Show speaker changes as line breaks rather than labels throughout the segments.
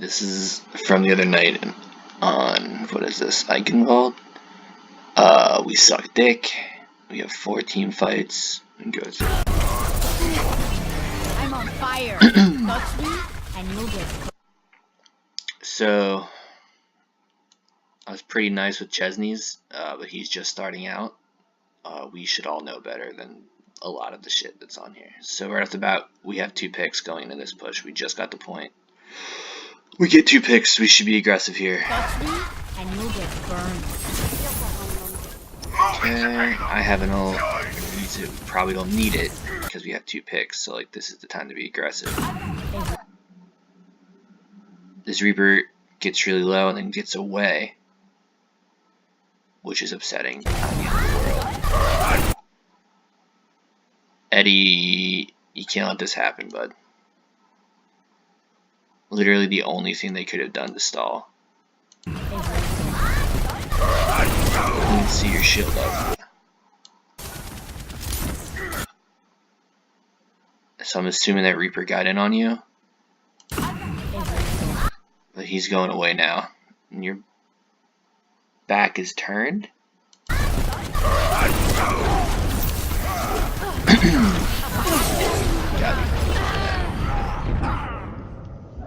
This is from the other night on, what is this, Eichenwald? We suck dick. We have 4 team fights. And go through.
I'm on fire. Touch me and you'll get.
So, I was pretty nice with Chesney's, but he's just starting out. We should all know better than a lot of the shit that's on here. So right off the bat, we have 2 picks going into this push. We just got the point. We get 2 picks. We should be aggressive here.
Touch me and you'll get burned.
Okay, I have an ult. We probably don't need it because we have 2 picks. So like, this is the time to be aggressive. This Reaper gets really low and then gets away, which is upsetting. Not the end of the world. Eddie, you can't let this happen, bud. Literally the only thing they could have done to stall. You can see your shield up. So I'm assuming that Reaper got in on you. But he's going away now. And your back is turned.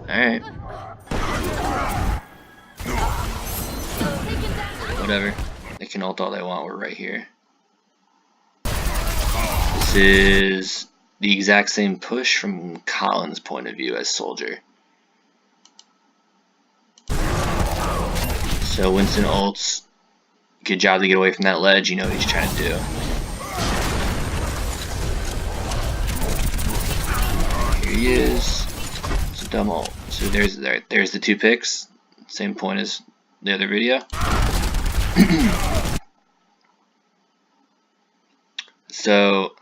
Alright. Whatever. They can ult all they want, we're right here. This is the exact same push from Colin's point of view as Soldier. So Winston ults. Good job to get away from that ledge, you know what he's trying to do. Here he is. It's a dumb ult. So there's the 2 picks. Same point as the other video. So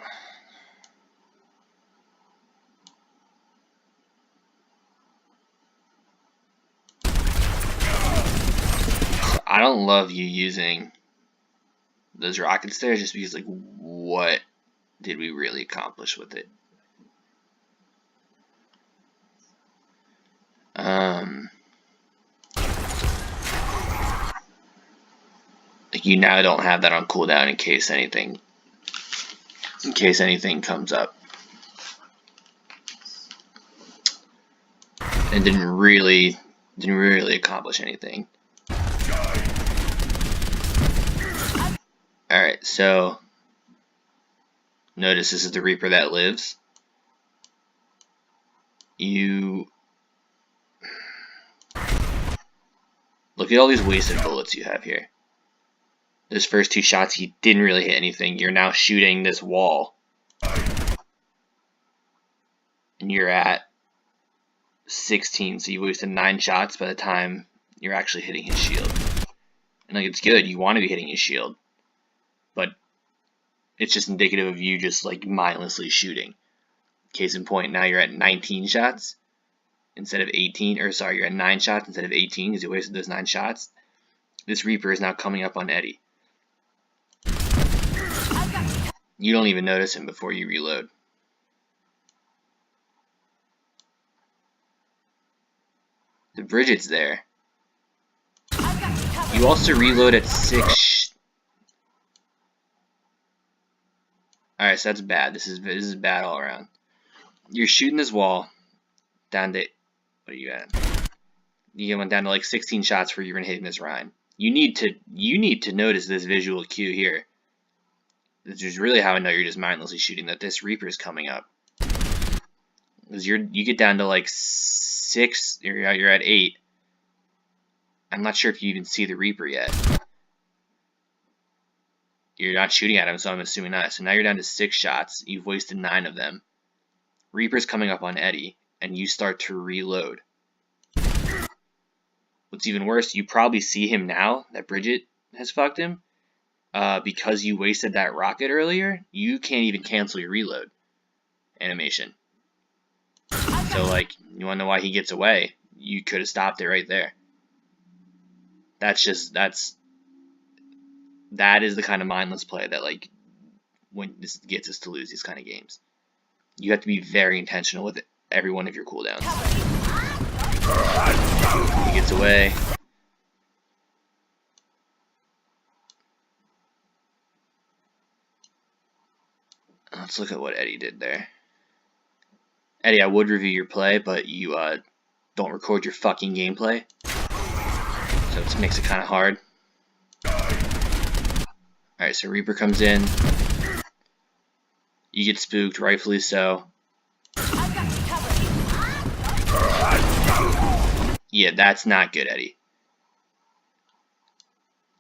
I don't love you using those rocket stairs just because, like, what did we really accomplish with it? Like, you now don't have that on cooldown in case anything comes up. And didn't really accomplish anything. Alright, so notice this is the Reaper that lives. You look at all these wasted bullets you have here. Those first 2 shots, he didn't really hit anything. You're now shooting this wall. And you're at 16, so you wasted 9 shots by the time you're actually hitting his shield. And like, it's good, you want to be hitting his shield. But it's just indicative of you just like mindlessly shooting. Case in point, now you're at 19 shots instead of 18, or sorry, you're at 9 shots instead of 18 because you wasted those 9 shots. This Reaper is now coming up on Eddie. You don't even notice him before you reload. The Bridget's there. You also reload at 6. Alright, so that's bad. This is bad all around. You're shooting this wall down to, what are you at? You went down to like 16 shots where you're gonna hit this Rhine. You need to notice this visual cue here. This is really how I know you're just mindlessly shooting, that this Reaper is coming up. Because you get down to like 6, you're at 8. I'm not sure if you even see the Reaper yet. You're not shooting at him, so I'm assuming not. So now you're down to 6 shots. You've wasted 9 of them. Reaper's coming up on Eddie, and you start to reload. What's even worse, you probably see him now that Bridget has fucked him. Because you wasted that rocket earlier, you can't even cancel your reload animation. So, like, you want to know why he gets away? You could have stopped it right there. That is the kind of mindless play that, like, when this gets us to lose these kind of games. You have to be very intentional with every one of your cooldowns. He gets away. Let's look at what Eddie did there. Eddie, I would review your play, but you don't record your fucking gameplay. So it makes it kind of hard. Alright, so Reaper comes in. You get spooked, rightfully so. Yeah, that's not good, Eddie.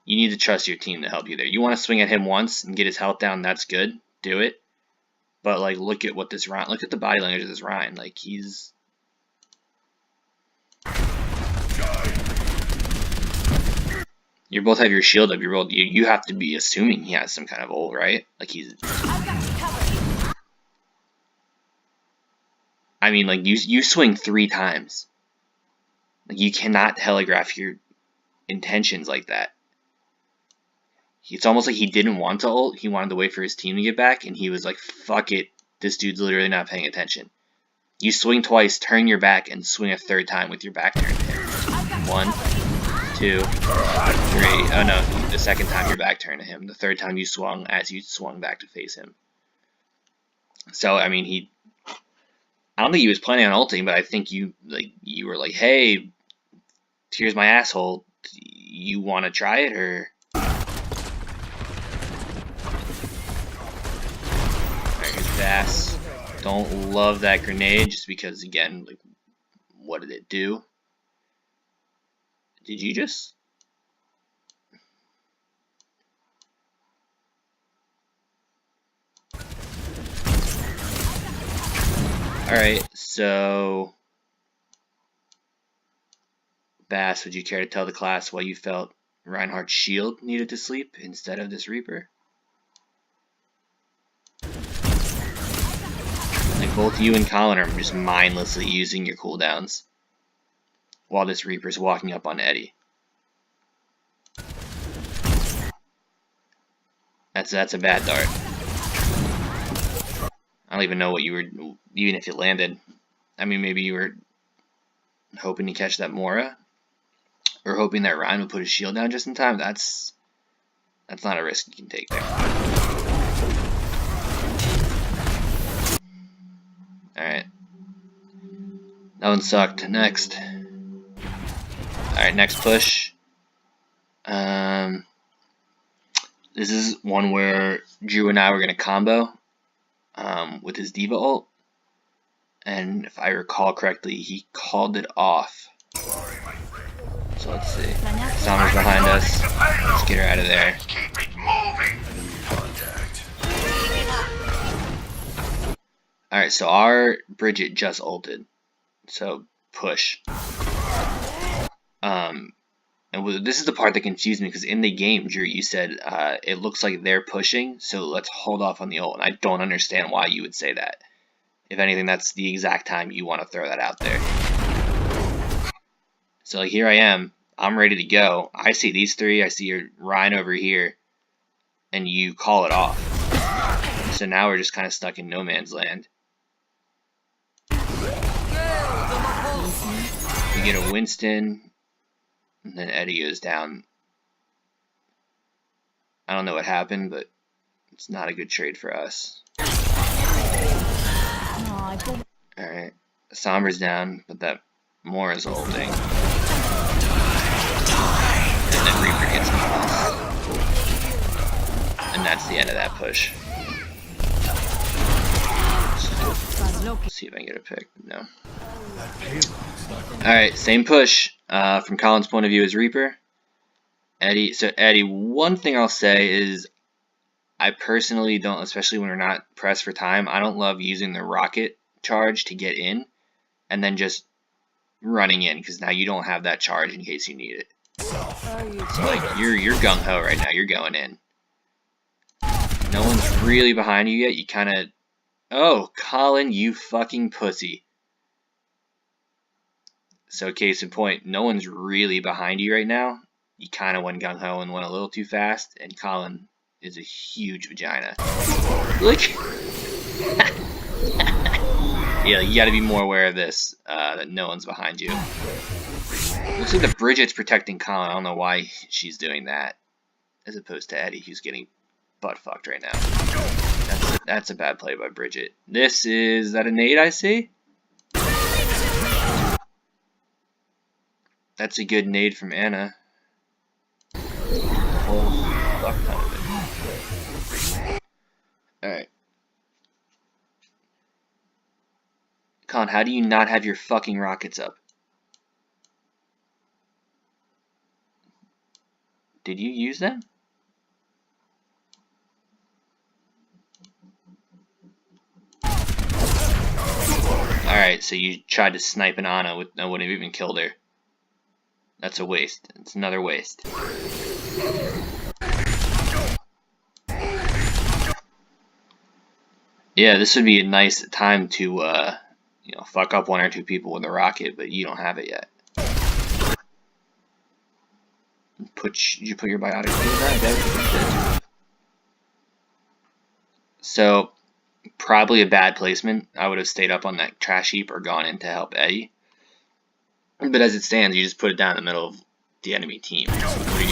You need to trust your team to help you there. You want to swing at him once and get his health down, that's good. Do it. But, like, look at what this Ryan... Look at the body language of this Ryan. Like, he's... You both have your shield up. You're both... You have to be assuming he has some kind of ult, right? Like, he's... I mean, like, you swing 3 times. Like, you cannot telegraph your intentions like that. It's almost like he didn't want to ult. He wanted to wait for his team to get back, and he was like, fuck it. This dude's literally not paying attention. You swing twice, turn your back, and swing a 3rd time with your back turned to him. 1, 2, 3. Oh no, the 2nd time your back turned to him. The 3rd time you swung as you swung back to face him. So, I mean, I don't think he was planning on ulting, but I think you were like, hey, here's my asshole. You want to try it, or... Bass. Don't love that grenade just because, again, like, what did it do? Did you just... Alright, so... Bass, would you care to tell the class why you felt Reinhardt's shield needed to sleep instead of this Reaper? Like, both you and Colin are just mindlessly using your cooldowns while this Reaper's walking up on Eddie. That's a bad dart. I don't even know what you were, even if it landed. I mean, maybe you were hoping to catch that Mora, or hoping that Ryan would put his shield down just in time. That's not a risk you can take there. Alright. That one sucked. Next. Alright, next push. This is one where Drew and I were going to combo with his D.Va ult. And if I recall correctly, he called it off. So let's see. Sommer's behind us. Let's get her out of there. Alright, so our Bridget just ulted. So, push. And this is the part that confused me, because in the game, Drew, you said, it looks like they're pushing, so let's hold off on the ult. And I don't understand why you would say that. If anything, that's the exact time you want to throw that out there. So, like, here I am. I'm ready to go. I see these 3. I see your Ryan over here. And you call it off. So now we're just kind of stuck in no man's land. We get a Winston. And then Eddie goes down. I don't know what happened, but it's not a good trade for us. Alright. Somber's down, but that Mora's ulting. And then Reaper gets on us. And that's the end of that push. Let's see if I can get a pick. No. Alright, same push. From Colin's point of view as Reaper. Eddie, one thing I'll say is I personally don't, especially when we're not pressed for time, I don't love using the rocket charge to get in and then just running in, because now you don't have that charge in case you need it. So like you're gung-ho right now, you're going in. No one's really behind you yet, you kinda, oh, Colin, you fucking pussy. So case in point, no one's really behind you right now. You kind of went gung-ho and went a little too fast, and Colin is a huge vagina. Look. Yeah, Yeah, you got to be more aware of this, that no one's behind you. Looks like the Bridget's protecting Colin. I don't know why she's doing that, as opposed to Eddie, who's getting butt fucked right now. That's a bad play by Bridget. Is that a nade I see? That's a good nade from Anna. Whole fuck ton of it. Alright. Colin, how do you not have your fucking rockets up? Did you use them? Alright, so you tried to snipe an Anna with I wouldn't have even killed her. That's a waste. It's another waste. Yeah, this would be a nice time to you know, fuck up 1 or 2 people with a rocket, but you don't have it yet. Did you put your biotic in that? So, probably a bad placement. I would have stayed up on that trash heap or gone in to help Eddie. But as it stands, you just put it down in the middle of the enemy team. I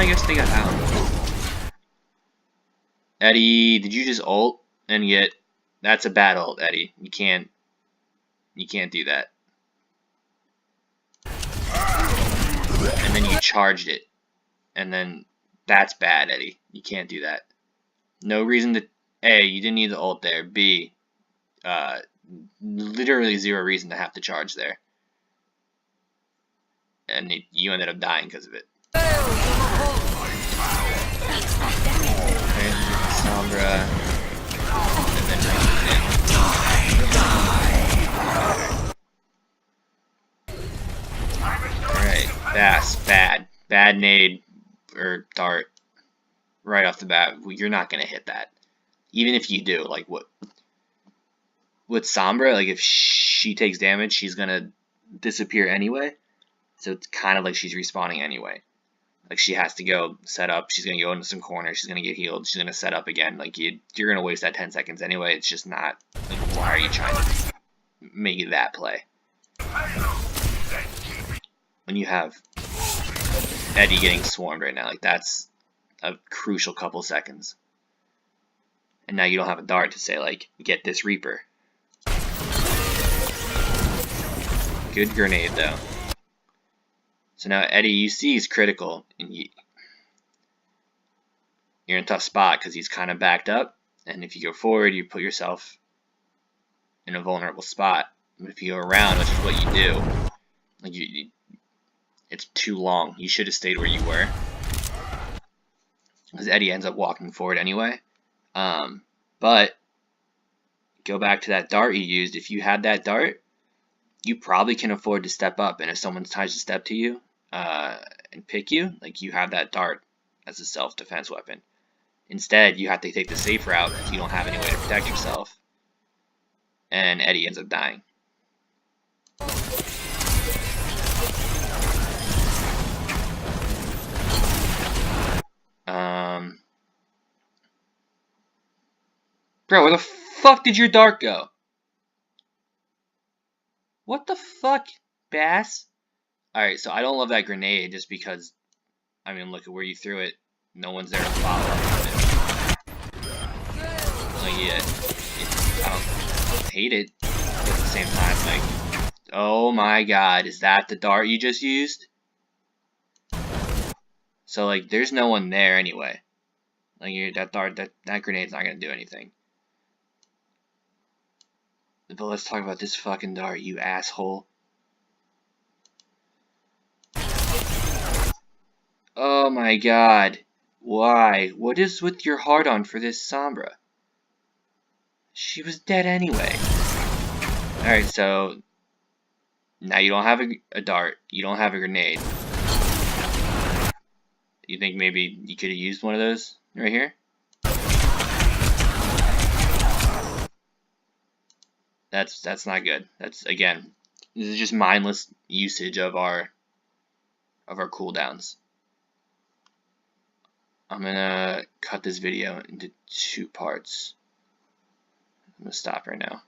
guess they got out. Eddie, did you just ult and get? That's a bad ult, Eddie. You can't do that. And then you charged it, and then that's bad, Eddie. You can't do that. No reason to. A, you didn't need the ult there. B, literally 0 reason to have to charge there, and you ended up dying because of it. Sombra, and then alright, Bass, bad nade or dart right off the bat. You're not gonna hit that, even if you do. Like what with Sombra, like if she takes damage, she's gonna disappear anyway. So it's kind of like she's respawning anyway. Like she has to go set up. She's gonna go into some corner. She's gonna get healed. She's gonna set up again. Like you're gonna waste that 10 seconds anyway. It's just not. Like, why are you trying to make that play when you have Eddie getting swarmed right now? Like that's a crucial couple seconds. And now you don't have a dart to say like get this Reaper. Good grenade though. So now Eddie, you see he's critical, and you're in a tough spot because he's kind of backed up. And if you go forward, you put yourself in a vulnerable spot. But if you go around, which is what you do, like it's too long. You should have stayed where you were, because Eddie ends up walking forward anyway. But go back to that dart you used. If you had that dart, you probably can afford to step up. And if someone tries to step to you and pick you, like you have that dart as a self-defense weapon. Instead, you have to take the safe route because you don't have any way to protect yourself. And Eddie ends up dying. Bro, where the fuck did your dart go? What the fuck, Bass? Alright, so I don't love that grenade just because, I mean, look at where you threw it. No one's there to follow up on it. Like, yeah, I don't hate it, but at the same time, like, oh my god, is that the dart you just used? So, like, there's no one there anyway. Like, that grenade's not gonna do anything. But let's talk about this fucking dart, you asshole. Oh my god. Why? What is with your heart on for this Sombra? She was dead anyway. Alright, so now you don't have a dart. You don't have a grenade. You think maybe you could have used one of those right here? That's not good. That's, again, this is just mindless usage of our cooldowns. I'm gonna cut this video into 2 parts. I'm gonna stop right now.